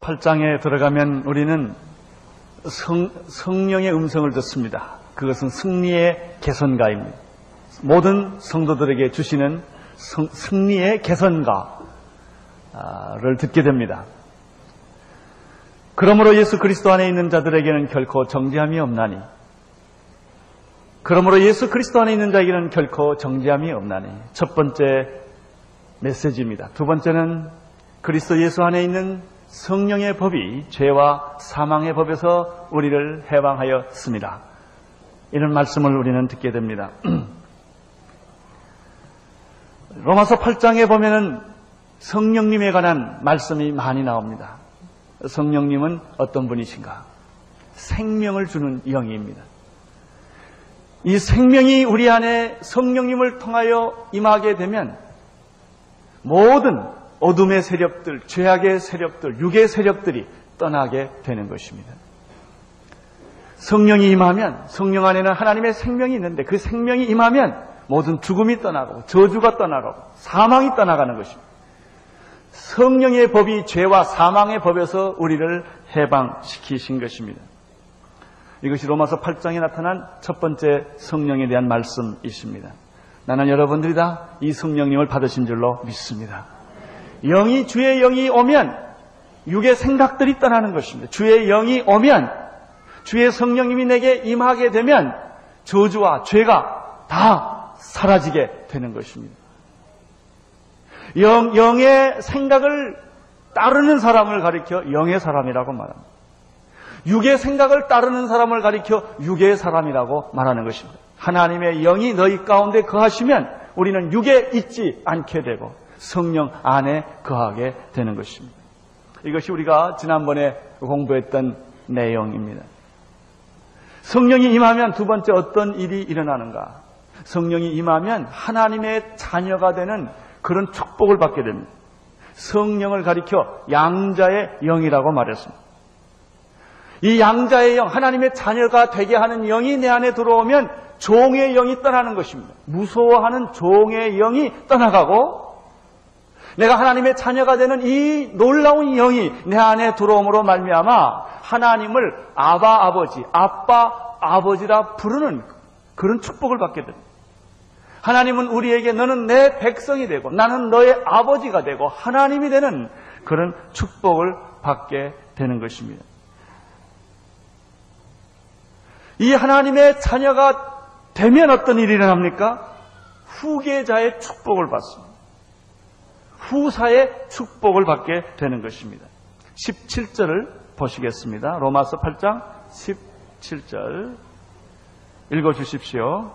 8장에 들어가면 우리는 성령의 음성을 듣습니다. 그것은 승리의 개선가입니다. 모든 성도들에게 주시는 승리의 개선가를 듣게 됩니다. 그러므로 예수 그리스도 안에 있는 자들에게는 결코 정죄함이 없나니, 그러므로 예수 그리스도 안에 있는 자에게는 결코 정죄함이 없나니, 첫 번째 메시지입니다. 두 번째는 그리스도 예수 안에 있는 성령의 법이 죄와 사망의 법에서 우리를 해방하였습니다. 이런 말씀을 우리는 듣게 됩니다. 로마서 8장에 보면은 성령님에 관한 말씀이 많이 나옵니다. 성령님은 어떤 분이신가? 생명을 주는 영입니다. 이 생명이 우리 안에 성령님을 통하여 임하게 되면 모든 어둠의 세력들, 죄악의 세력들, 육의 세력들이 떠나게 되는 것입니다. 성령이 임하면, 성령 안에는 하나님의 생명이 있는데 그 생명이 임하면 모든 죽음이 떠나고 저주가 떠나고 사망이 떠나가는 것입니다. 성령의 법이 죄와 사망의 법에서 우리를 해방시키신 것입니다. 이것이 로마서 8장에 나타난 첫 번째 성령에 대한 말씀이십니다. 나는 여러분들이 다 이 성령님을 받으신 줄로 믿습니다. 주의 영이 오면 육의 생각들이 떠나는 것입니다. 주의 영이 오면, 주의 성령님이 내게 임하게 되면 저주와 죄가 다 사라지게 되는 것입니다. 영의 생각을 따르는 사람을 가리켜 영의 사람이라고 말합니다. 육의 생각을 따르는 사람을 가리켜 육의 사람이라고 말하는 것입니다. 하나님의 영이 너희 가운데 거하시면 우리는 육에 있지 않게 되고 성령 안에 거하게 되는 것입니다. 이것이 우리가 지난번에 공부했던 내용입니다. 성령이 임하면 두 번째 어떤 일이 일어나는가? 성령이 임하면 하나님의 자녀가 되는 그런 축복을 받게 됩니다. 성령을 가리켜 양자의 영이라고 말했습니다. 이 양자의 영, 하나님의 자녀가 되게 하는 영이 내 안에 들어오면 종의 영이 떠나는 것입니다. 무서워하는 종의 영이 떠나가고 내가 하나님의 자녀가 되는 이 놀라운 영이 내 안에 들어옴으로 말미암아 하나님을 아바 아버지, 아빠 아버지라 부르는 그런 축복을 받게 됩니다. 하나님은 우리에게 너는 내 백성이 되고 나는 너의 아버지가 되고 하나님이 되는 그런 축복을 받게 되는 것입니다. 이 하나님의 자녀가 되면 어떤 일이 일어납니까? 후계자의 축복을 받습니다. 후사의 축복을 받게 되는 것입니다. 17절을 보시겠습니다. 로마서 8장 17절 읽어주십시오.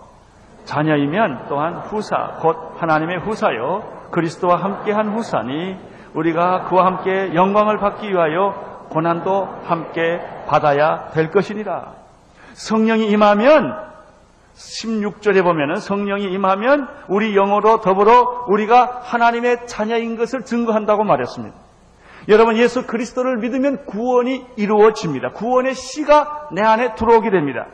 자녀이면 또한 후사, 곧 하나님의 후사요 그리스도와 함께한 후사니 우리가 그와 함께 영광을 받기 위하여 고난도 함께 받아야 될 것이니라. 성령이 임하면 16절에 보면은 성령이 임하면 우리 영으로 더불어 우리가 하나님의 자녀인 것을 증거한다고 말했습니다. 여러분, 예수 그리스도를 믿으면 구원이 이루어집니다. 구원의 씨가 내 안에 들어오게 됩니다.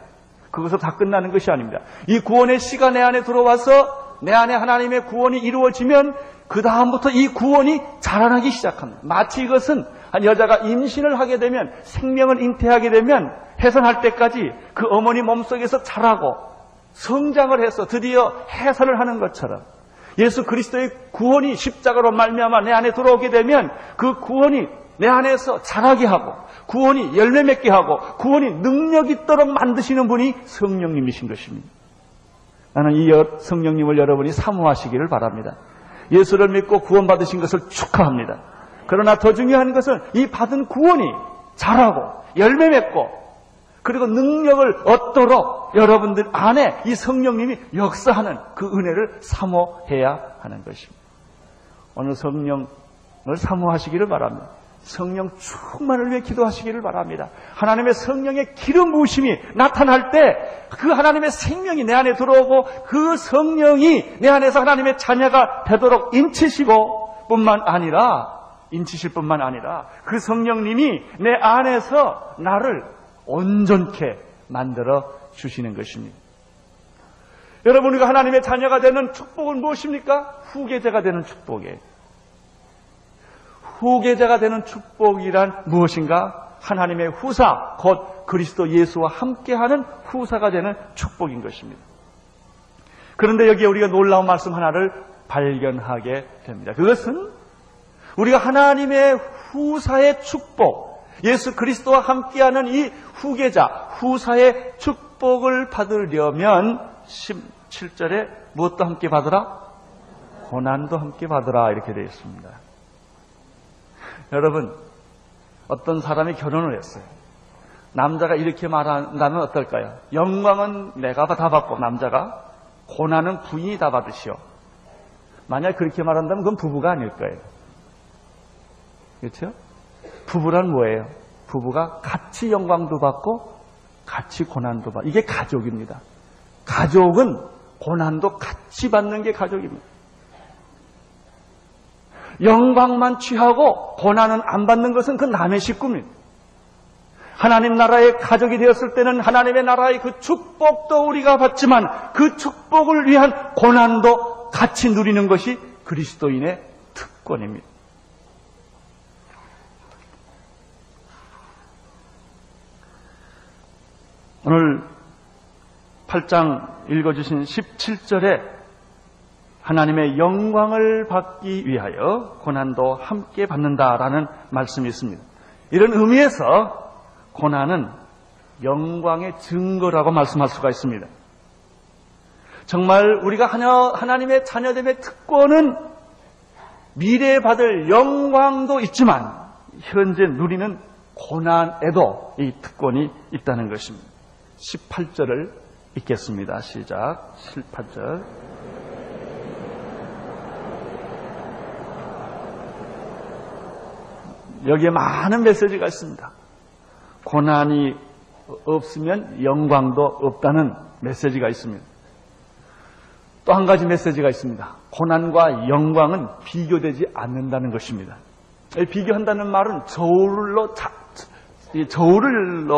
그것으로 다 끝나는 것이 아닙니다. 이 구원의 씨가 내 안에 들어와서 내 안에 하나님의 구원이 이루어지면 그 다음부터 이 구원이 자라나기 시작합니다. 마치 이것은 한 여자가 임신을 하게 되면 생명을 잉태하게 되면 해산할 때까지 그 어머니 몸속에서 자라고 성장을 해서 드디어 해산을 하는 것처럼 예수 그리스도의 구원이 십자가로 말미암아 내 안에 들어오게 되면 그 구원이 내 안에서 자라게 하고 구원이 열매 맺게 하고 구원이 능력 있도록 만드시는 분이 성령님이신 것입니다. 나는 이 성령님을 여러분이 사모하시기를 바랍니다. 예수를 믿고 구원받으신 것을 축하합니다. 그러나 더 중요한 것은 이 받은 구원이 자라고 열매 맺고 그리고 능력을 얻도록 여러분들 안에 이 성령님이 역사하는 그 은혜를 사모해야 하는 것입니다. 오늘 성령을 사모하시기를 바랍니다. 성령 충만을 위해 기도하시기를 바랍니다. 하나님의 성령의 기름 부으심이 나타날 때 그 하나님의 생명이 내 안에 들어오고 그 성령이 내 안에서 하나님의 자녀가 되도록 인치실 뿐만 아니라 그 성령님이 내 안에서 나를 온전케 만들어 주시는 것입니다. 여러분, 우리가 하나님의 자녀가 되는 축복은 무엇입니까? 후계자가 되는 축복이에요. 후계자가 되는 축복이란 무엇인가? 하나님의 후사, 곧 그리스도 예수와 함께하는 후사가 되는 축복인 것입니다. 그런데 여기에 우리가 놀라운 말씀 하나를 발견하게 됩니다. 그것은 우리가 하나님의 후사의 축복, 예수 그리스도와 함께하는 이 후계자, 후사의 축복을 받으려면 17절에 무엇도 함께 받으라? 고난도 함께 받으라 이렇게 되어 있습니다. 여러분, 어떤 사람이 결혼을 했어요. 남자가 이렇게 말한다면 어떨까요? 영광은 내가 다 받고 남자가, 고난은 부인이 다 받으시오. 만약 그렇게 말한다면 그건 부부가 아닐 거예요. 그렇죠? 부부란 뭐예요? 부부가 같이 영광도 받고 같이 고난도 받고, 이게 가족입니다. 가족은 고난도 같이 받는 게 가족입니다. 영광만 취하고 고난은 안 받는 것은 그 남의 식구입니다. 하나님 나라의 가족이 되었을 때는 하나님의 나라의 그 축복도 우리가 받지만 그 축복을 위한 고난도 같이 누리는 것이 그리스도인의 특권입니다. 오늘 8장 읽어주신 17절에 하나님의 영광을 받기 위하여 고난도 함께 받는다라는 말씀이 있습니다. 이런 의미에서 고난은 영광의 증거라고 말씀할 수가 있습니다. 정말 우리가 하나님의 자녀됨의 특권은 미래에 받을 영광도 있지만 현재 누리는 고난에도 이 특권이 있다는 것입니다. 18절을 읽겠습니다. 시작. 18절. 여기에 많은 메시지가 있습니다. 고난이 없으면 영광도 없다는 메시지가 있습니다. 또 한 가지 메시지가 있습니다. 고난과 영광은 비교되지 않는다는 것입니다. 비교한다는 말은 저울로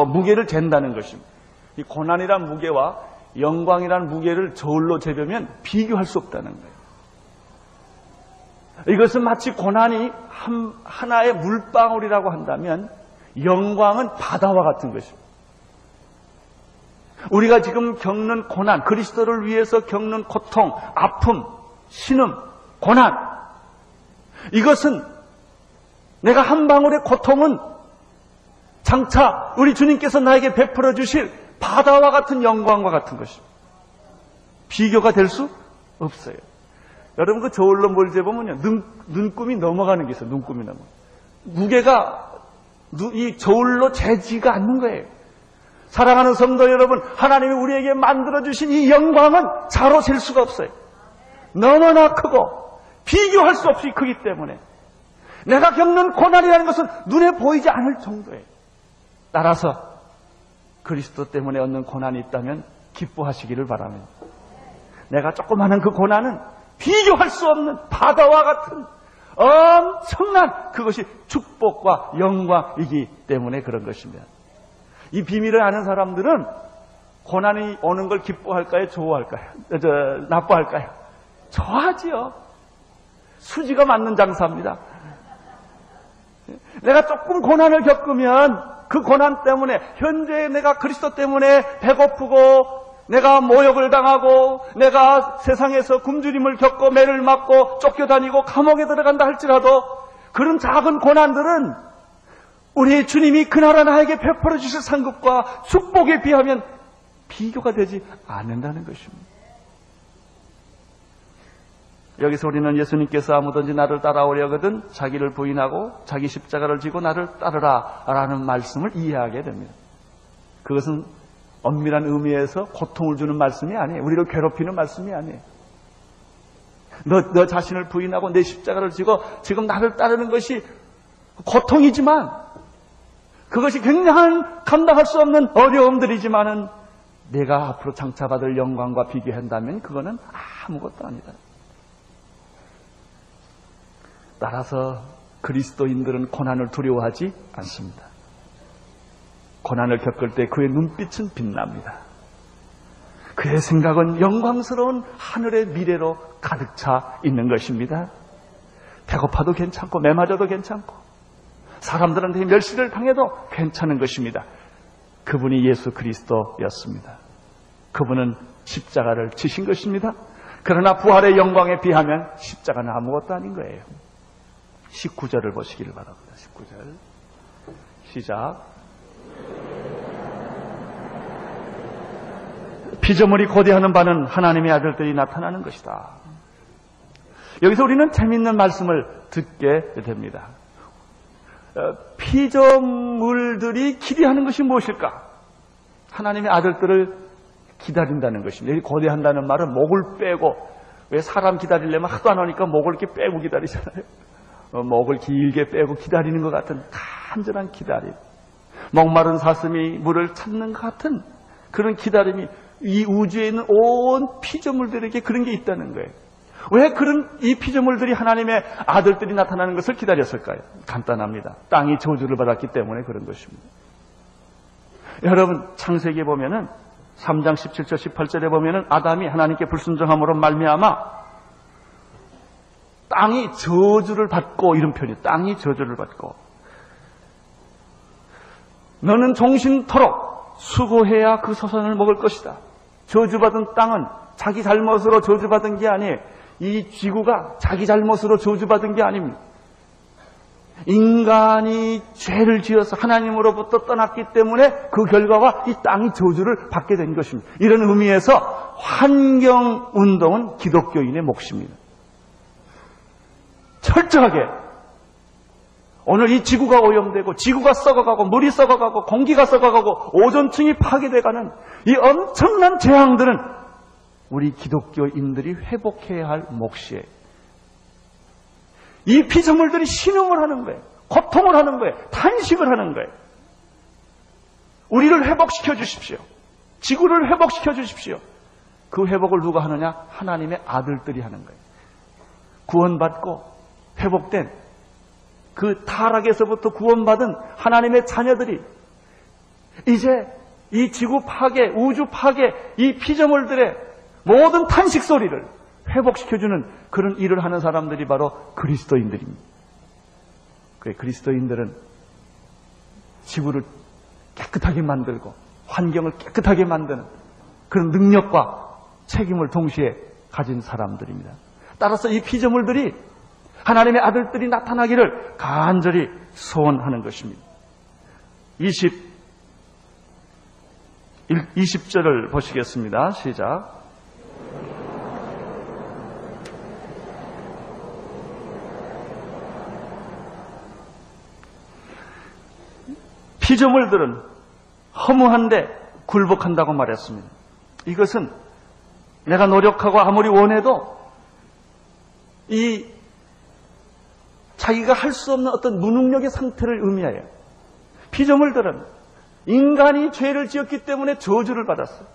무게를 잰다는 것입니다. 이 고난이란 무게와 영광이란 무게를 저울로 재보면 비교할 수 없다는 거예요. 이것은 마치 고난이 하나의 물방울이라고 한다면 영광은 바다와 같은 것입니다. 우리가 지금 겪는 고난, 그리스도를 위해서 겪는 고통, 아픔, 신음, 고난, 이것은 내가 한 방울의 고통은 장차 우리 주님께서 나에게 베풀어 주실 바다와 같은 영광과 같은 것입니다. 비교가 될 수 없어요. 여러분 그 저울로 뭘 재보면요, 눈금이 넘어가는 게 있어요. 눈금이 넘어. 무게가 이 저울로 재지가 않는 거예요. 사랑하는 성도 여러분, 하나님이 우리에게 만들어주신 이 영광은 자로 잴 수가 없어요. 너무나 크고 비교할 수 없이 크기 때문에 내가 겪는 고난이라는 것은 눈에 보이지 않을 정도예요. 따라서 그리스도 때문에 얻는 고난이 있다면 기뻐하시기를 바랍니다. 내가 조그마한 그 고난은 비교할 수 없는 바다와 같은 엄청난 그것이 축복과 영광이기 때문에 그런 것입니다. 이 비밀을 아는 사람들은 고난이 오는 걸 기뻐할까요? 좋아할까요? 나빠할까요? 좋아하지요. 수지가 맞는 장사입니다. 내가 조금 고난을 겪으면 그 고난 때문에 현재 내가 그리스도 때문에 배고프고 내가 모욕을 당하고 내가 세상에서 굶주림을 겪고 매를 맞고 쫓겨다니고 감옥에 들어간다 할지라도 그런 작은 고난들은 우리 주님이 그나라 나에게 베풀어 주실 상급과 축복에 비하면 비교가 되지 않는다는 것입니다. 여기서 우리는 예수님께서 아무든지 나를 따라오려거든 자기를 부인하고 자기 십자가를 지고 나를 따르라 라는 말씀을 이해하게 됩니다. 그것은 엄밀한 의미에서 고통을 주는 말씀이 아니에요. 우리를 괴롭히는 말씀이 아니에요. 너 자신을 부인하고 내 십자가를 지고 지금 나를 따르는 것이 고통이지만 그것이 굉장한 감당할 수 없는 어려움들이지만은 내가 앞으로 장차 받을 영광과 비교한다면 그거는 아무것도 아니다. 따라서 그리스도인들은 고난을 두려워하지 않습니다. 고난을 겪을 때 그의 눈빛은 빛납니다. 그의 생각은 영광스러운 하늘의 미래로 가득 차 있는 것입니다. 배고파도 괜찮고 매맞아도 괜찮고 사람들한테 멸시를 당해도 괜찮은 것입니다. 그분이 예수 그리스도였습니다. 그분은 십자가를 지신 것입니다. 그러나 부활의 영광에 비하면 십자가는 아무것도 아닌 거예요. 19절을 보시기를 바랍니다. 19절 시작. 피조물이 고대하는 바는 하나님의 아들들이 나타나는 것이다. 여기서 우리는 재미있는 말씀을 듣게 됩니다. 피조물들이 기대하는 것이 무엇일까? 하나님의 아들들을 기다린다는 것입니다. 여기 고대한다는 말은 목을 빼고, 왜 사람 기다리려면 하도 안 하니까 목을 이렇게 빼고 기다리잖아요. 목을 길게 빼고 기다리는 것 같은 간절한 기다림, 목마른 사슴이 물을 찾는 것 같은 그런 기다림이 이 우주에 있는 온 피조물들에게 그런 게 있다는 거예요. 왜 그런 이 피조물들이 하나님의 아들들이 나타나는 것을 기다렸을까요? 간단합니다. 땅이 저주를 받았기 때문에 그런 것입니다. 여러분, 창세기에 보면은 3장 17절 18절에 보면은 아담이 하나님께 불순종함으로 말미암아 땅이 저주를 받고, 이런 표현이 땅이 저주를 받고, 너는 종신토록 수고해야 그 소산을 먹을 것이다. 저주받은 땅은 자기 잘못으로 저주받은 게 아니에요. 이 지구가 자기 잘못으로 저주받은 게 아닙니다. 인간이 죄를 지어서 하나님으로부터 떠났기 때문에 그 결과가 이 땅이 저주를 받게 된 것입니다. 이런 의미에서 환경운동은 기독교인의 몫입니다. 철저하게 오늘 이 지구가 오염되고 지구가 썩어가고 물이 썩어가고 공기가 썩어가고 오존층이 파괴돼가는 이 엄청난 재앙들은 우리 기독교인들이 회복해야 할 몫이에요. 이 피조물들이 신음을 하는 거예요. 고통을 하는 거예요. 탄식을 하는 거예요. 우리를 회복시켜 주십시오. 지구를 회복시켜 주십시오. 그 회복을 누가 하느냐? 하나님의 아들들이 하는 거예요. 구원받고 회복된 그 타락에서부터 구원받은 하나님의 자녀들이 이제 이 지구 파괴, 우주 파괴, 이 피조물들의 모든 탄식 소리를 회복시켜주는 그런 일을 하는 사람들이 바로 그리스도인들입니다. 그리스도인들은 지구를 깨끗하게 만들고 환경을 깨끗하게 만드는 그런 능력과 책임을 동시에 가진 사람들입니다. 따라서 이 피조물들이 하나님의 아들들이 나타나기를 간절히 소원하는 것입니다. 20절을 보시겠습니다. 시작. 피조물들은 허무한데 굴복한다고 말했습니다. 이것은 내가 노력하고 아무리 원해도 이 자기가 할 수 없는 어떤 무능력의 상태를 의미해요. 피조물들은 인간이 죄를 지었기 때문에 저주를 받았어요.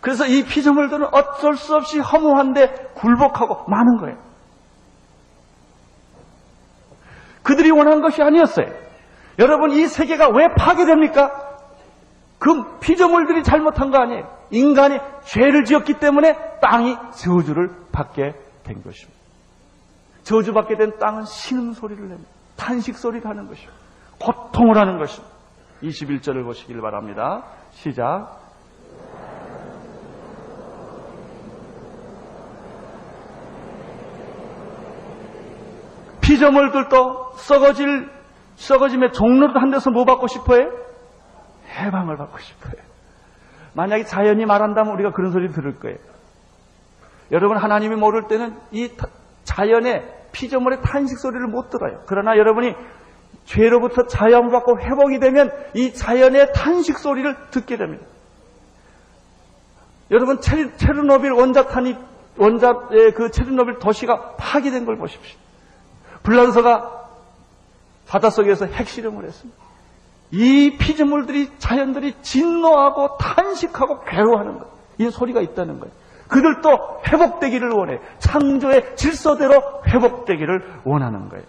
그래서 이 피조물들은 어쩔 수 없이 허무한데 굴복하고 마는 거예요. 그들이 원한 것이 아니었어요. 여러분, 이 세계가 왜 파괴됩니까? 그 피조물들이 잘못한 거 아니에요. 인간이 죄를 지었기 때문에 땅이 저주를 받게 된 것입니다. 저주받게 된 땅은 신음소리를 냅니다. 탄식소리를 하는 것이고 고통을 하는 것입니다. 21절을 보시길 바랍니다. 시작. 피조물들도 썩어짐의 종로를 한 데서 뭐 받고 싶어요? 해방을 받고 싶어요. 만약에 자연이 말한다면 우리가 그런 소리 들을 거예요. 여러분, 하나님이 모를 때는 이 자연의 피조물의 탄식 소리를 못 들어요. 그러나 여러분이 죄로부터 자유받고 회복이 되면 이 자연의 탄식 소리를 듣게 됩니다. 여러분, 체르노빌 원자의 그 체르노빌 도시가 파괴된 걸 보십시오. 불란서가 바닷속에서 핵실험을 했습니다. 이 피조물들이, 자연들이 진노하고 탄식하고 괴로워하는 거예요. 이 소리가 있다는 거예요. 그들도 회복되기를 원해. 창조의 질서대로 회복되기를 원하는 거예요.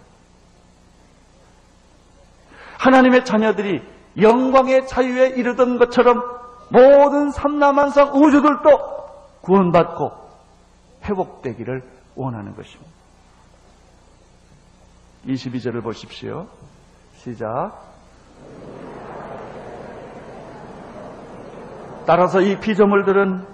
하나님의 자녀들이 영광의 자유에 이르던 것처럼 모든 삼라만상 우주들도 구원받고 회복되기를 원하는 것입니다. 22절을 보십시오. 시작. 따라서 이 피조물들은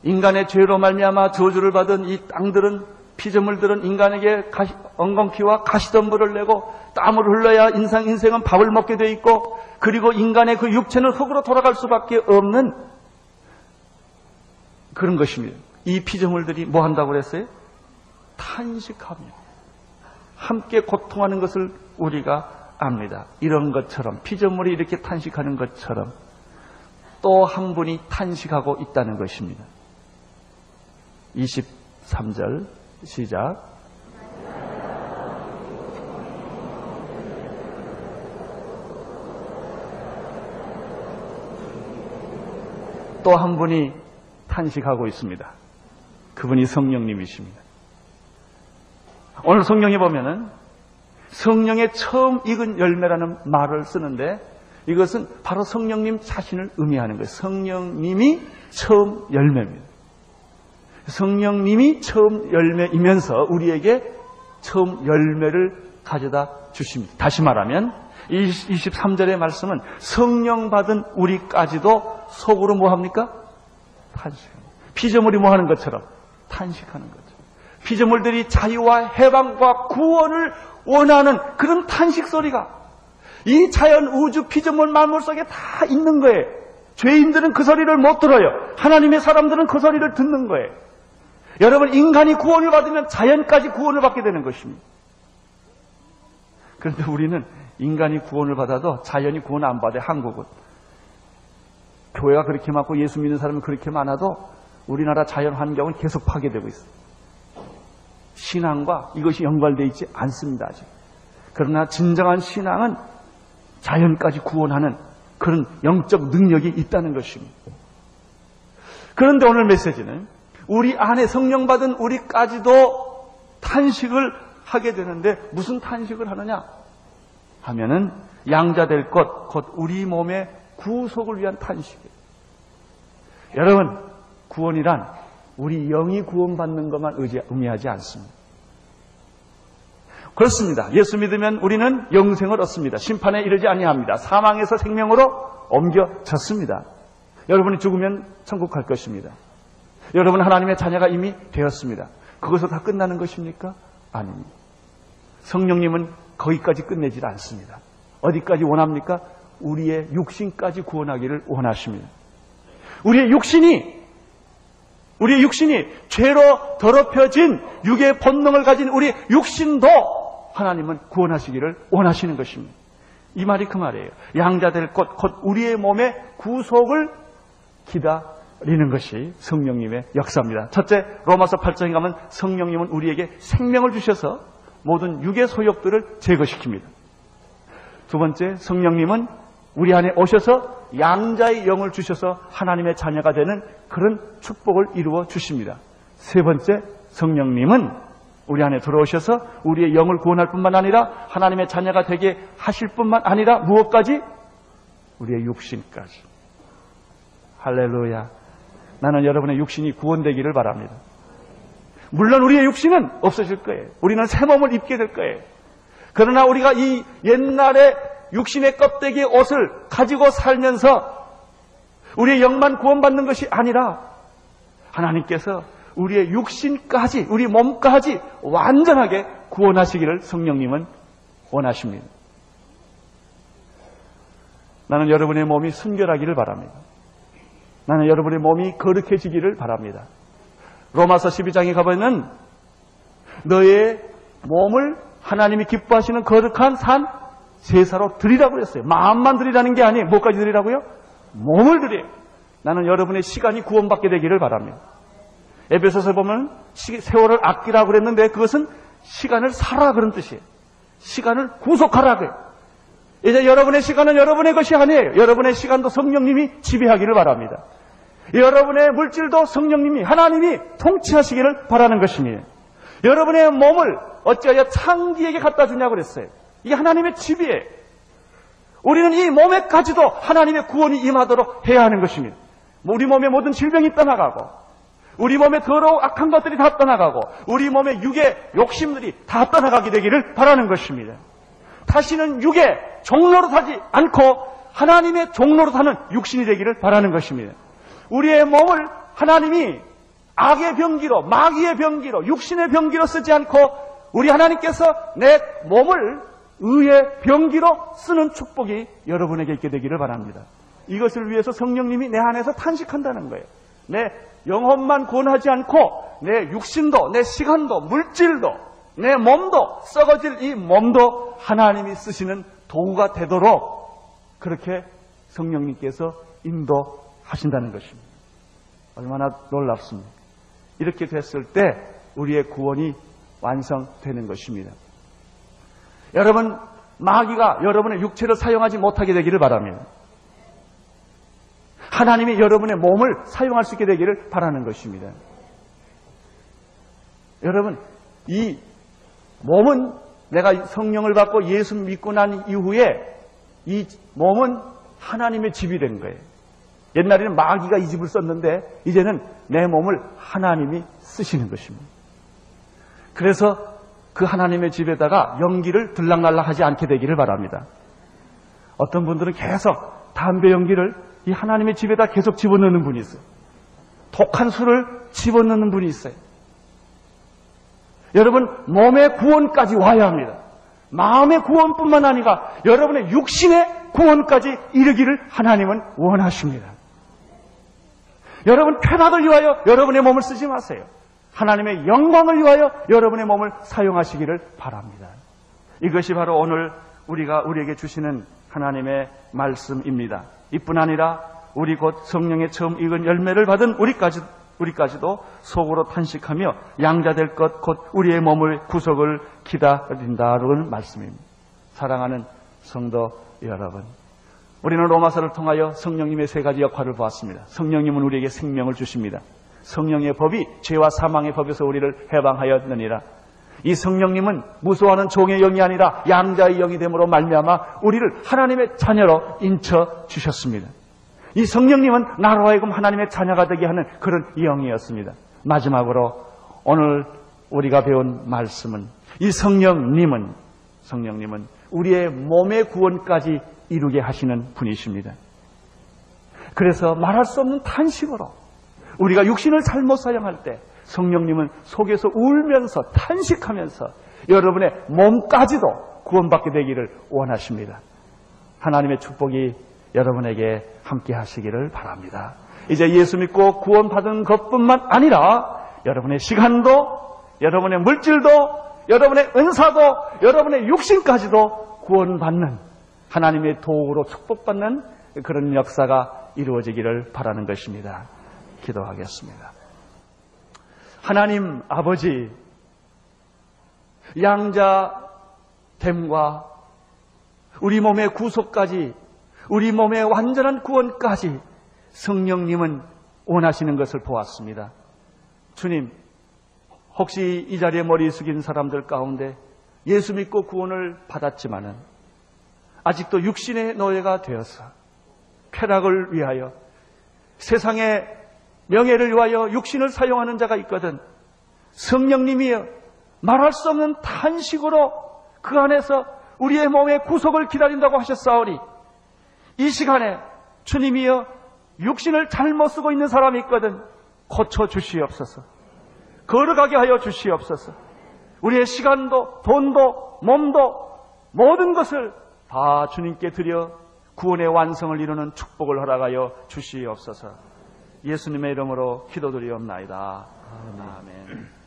인간의 죄로 말미암아 저주를 받은 이 땅들은 피조물들은 인간에게 엉겅퀴와 가시덤불을 내고 땀을 흘러야 인생은 밥을 먹게 돼 있고, 그리고 인간의 그 육체는 흙으로 돌아갈 수밖에 없는 그런 것입니다. 이 피조물들이 뭐 한다고 그랬어요? 탄식하며 함께 고통하는 것을 우리가 압니다. 이런 것처럼 피조물이 이렇게 탄식하는 것처럼 또 한 분이 탄식하고 있다는 것입니다. 23절 시작. 또 한 분이 탄식하고 있습니다. 그분이 성령님이십니다. 오늘 성경에 보면은 성령의 처음 익은 열매라는 말을 쓰는데, 이것은 바로 성령님 자신을 의미하는 거예요. 성령님이 처음 열매입니다. 성령님이 처음 열매이면서 우리에게 처음 열매를 가져다 주십니다. 다시 말하면 23절의 말씀은 성령 받은 우리까지도 속으로 뭐합니까? 탄식합니다. 피조물이 뭐하는 것처럼 탄식하는 거죠. 피조물들이 자유와 해방과 구원을 원하는 그런 탄식 소리가 이 자연, 우주, 피조물, 만물 속에 다 있는 거예요. 죄인들은 그 소리를 못 들어요. 하나님의 사람들은 그 소리를 듣는 거예요. 여러분, 인간이 구원을 받으면 자연까지 구원을 받게 되는 것입니다. 그런데 우리는 인간이 구원을 받아도 자연이 구원 안 받아요. 한국은 교회가 그렇게 많고 예수 믿는 사람이 그렇게 많아도 우리나라 자연 환경은 계속 파괴되고 있어요. 신앙과 이것이 연관되어 있지 않습니다, 아직. 그러나 진정한 신앙은 자연까지 구원하는 그런 영적 능력이 있다는 것입니다. 그런데 오늘 메시지는 우리 안에 성령 받은 우리까지도 탄식을 하게 되는데, 무슨 탄식을 하느냐 하면은 양자될 것, 곧 우리 몸의 구속을 위한 탄식이에요. 여러분, 구원이란 우리 영이 구원받는 것만 의미하지 않습니다. 그렇습니다. 예수 믿으면 우리는 영생을 얻습니다. 심판에 이르지 아니합니다. 사망에서 생명으로 옮겨졌습니다. 여러분이 죽으면 천국 갈 것입니다. 여러분 하나님의 자녀가 이미 되었습니다. 그것으로 다 끝나는 것입니까? 아닙니다. 성령님은 거기까지 끝내질 않습니다. 어디까지 원합니까? 우리의 육신까지 구원하기를 원하십니다. 우리의 육신이 죄로 더럽혀진 육의 본능을 가진 우리 육신도 하나님은 구원하시기를 원하시는 것입니다. 이 말이 그 말이에요. 양자될 것, 곧 우리의 몸의 구속을 기다리는 것이 성령님의 역사입니다. 첫째, 로마서 8장에 가면 성령님은 우리에게 생명을 주셔서 모든 육의 소욕들을 제거시킵니다. 두 번째, 성령님은 우리 안에 오셔서 양자의 영을 주셔서 하나님의 자녀가 되는 그런 축복을 이루어 주십니다. 세 번째, 성령님은 우리 안에 들어오셔서 우리의 영을 구원할 뿐만 아니라 하나님의 자녀가 되게 하실 뿐만 아니라 무엇까지? 우리의 육신까지. 할렐루야. 나는 여러분의 육신이 구원되기를 바랍니다. 물론 우리의 육신은 없어질 거예요. 우리는 새 몸을 입게 될 거예요. 그러나 우리가 이 옛날의 육신의 껍데기의 옷을 가지고 살면서 우리의 영만 구원받는 것이 아니라 하나님께서 우리의 육신까지, 우리 몸까지 완전하게 구원하시기를 성령님은 원하십니다. 나는 여러분의 몸이 순결하기를 바랍니다. 나는 여러분의 몸이 거룩해지기를 바랍니다. 로마서 12장에 가보면 너의 몸을 하나님이 기뻐하시는 거룩한 산 제사로 드리라고 그랬어요. 마음만 드리라는 게 아니에요. 뭐까지 드리라고요? 몸을 드려요. 나는 여러분의 시간이 구원받게 되기를 바랍니다. 에베소서에 보면 세월을 아끼라고 그랬는데 그것은 시간을 살아 그런 뜻이에요. 시간을 구속하라고요. 이제 여러분의 시간은 여러분의 것이 아니에요. 여러분의 시간도 성령님이 지배하기를 바랍니다. 여러분의 물질도 성령님이, 하나님이 통치하시기를 바라는 것입니다. 여러분의 몸을 어찌하여 창기에게 갖다 주냐고 그랬어요. 이게 하나님의 지배예요. 우리는 이 몸에까지도 하나님의 구원이 임하도록 해야 하는 것입니다. 우리 몸의 모든 질병이 떠나가고 우리 몸에 더러운 악한 것들이 다 떠나가고 우리 몸의 육의 욕심들이 다 떠나가게 되기를 바라는 것입니다. 다시는 육의 종로로 타지 않고 하나님의 종로로 타는 육신이 되기를 바라는 것입니다. 우리의 몸을 하나님이 악의 병기로, 마귀의 병기로, 육신의 병기로 쓰지 않고 우리 하나님께서 내 몸을 의의 병기로 쓰는 축복이 여러분에게 있게 되기를 바랍니다. 이것을 위해서 성령님이 내 안에서 탄식한다는 거예요. 내 영혼만 구원하지 않고 내 육신도, 내 시간도, 물질도, 내 몸도, 썩어질 이 몸도 하나님이 쓰시는 도구가 되도록 그렇게 성령님께서 인도하신다는 것입니다. 얼마나 놀랍습니까? 이렇게 됐을 때 우리의 구원이 완성되는 것입니다. 여러분, 마귀가 여러분의 육체를 사용하지 못하게 되기를 바랍니다. 하나님이 여러분의 몸을 사용할 수 있게 되기를 바라는 것입니다. 여러분, 이 몸은 내가 성령을 받고 예수 믿고 난 이후에 이 몸은 하나님의 집이 된 거예요. 옛날에는 마귀가 이 집을 썼는데 이제는 내 몸을 하나님이 쓰시는 것입니다. 그래서 그 하나님의 집에다가 연기를 들락날락하지 않게 되기를 바랍니다. 어떤 분들은 계속 담배 연기를 이 하나님의 집에다 계속 집어넣는 분이 있어요. 독한 술을 집어넣는 분이 있어요. 여러분, 몸의 구원까지 와야 합니다. 마음의 구원뿐만 아니라 여러분의 육신의 구원까지 이르기를 하나님은 원하십니다. 여러분, 쾌락을 위하여 여러분의 몸을 쓰지 마세요. 하나님의 영광을 위하여 여러분의 몸을 사용하시기를 바랍니다. 이것이 바로 오늘 우리에게 주시는 하나님의 말씀입니다. 이뿐 아니라 우리 곧 성령의 처음 익은 열매를 받은 우리까지도 속으로 탄식하며 양자될 것 곧 우리의 몸의 구속을 기다린다는 말씀입니다. 사랑하는 성도 여러분, 우리는 로마서를 통하여 성령님의 세 가지 역할을 보았습니다. 성령님은 우리에게 생명을 주십니다. 성령의 법이 죄와 사망의 법에서 우리를 해방하였느니라. 이 성령님은 무소하는 종의 영이 아니라 양자의 영이 됨으로 말미암아 우리를 하나님의 자녀로 인쳐 주셨습니다. 이 성령님은 나로 하여금 하나님의 자녀가 되게 하는 그런 영이었습니다. 마지막으로 오늘 우리가 배운 말씀은 이 성령님은 우리의 몸의 구원까지 이루게 하시는 분이십니다. 그래서 말할 수 없는 탄식으로 우리가 육신을 잘못 사용할 때 성령님은 속에서 울면서 탄식하면서 여러분의 몸까지도 구원받게 되기를 원하십니다. 하나님의 축복이 여러분에게 함께 하시기를 바랍니다. 이제 예수 믿고 구원받은 것뿐만 아니라 여러분의 시간도, 여러분의 물질도, 여러분의 은사도, 여러분의 육신까지도 구원받는 하나님의 도구로 축복받는 그런 역사가 이루어지기를 바라는 것입니다. 기도하겠습니다. 하나님 아버지, 양자됨과 우리 몸의 구속까지, 우리 몸의 완전한 구원까지 성령님은 원하시는 것을 보았습니다. 주님, 혹시 이 자리에 머리 숙인 사람들 가운데 예수 믿고 구원을 받았지만은 아직도 육신의 노예가 되어서 쾌락을 위하여, 세상의 명예를 위하여 육신을 사용하는 자가 있거든. 성령님이여, 말할 수 없는 탄식으로 그 안에서 우리의 몸의 구속을 기다린다고 하셨사오니 이 시간에 주님이여, 육신을 잘못 쓰고 있는 사람이 있거든. 고쳐 주시옵소서. 걸어가게 하여 주시옵소서. 우리의 시간도, 돈도, 몸도, 모든 것을 다 주님께 드려 구원의 완성을 이루는 축복을 허락하여 주시옵소서. 예수님의 이름으로 기도드리옵나이다. 아멘.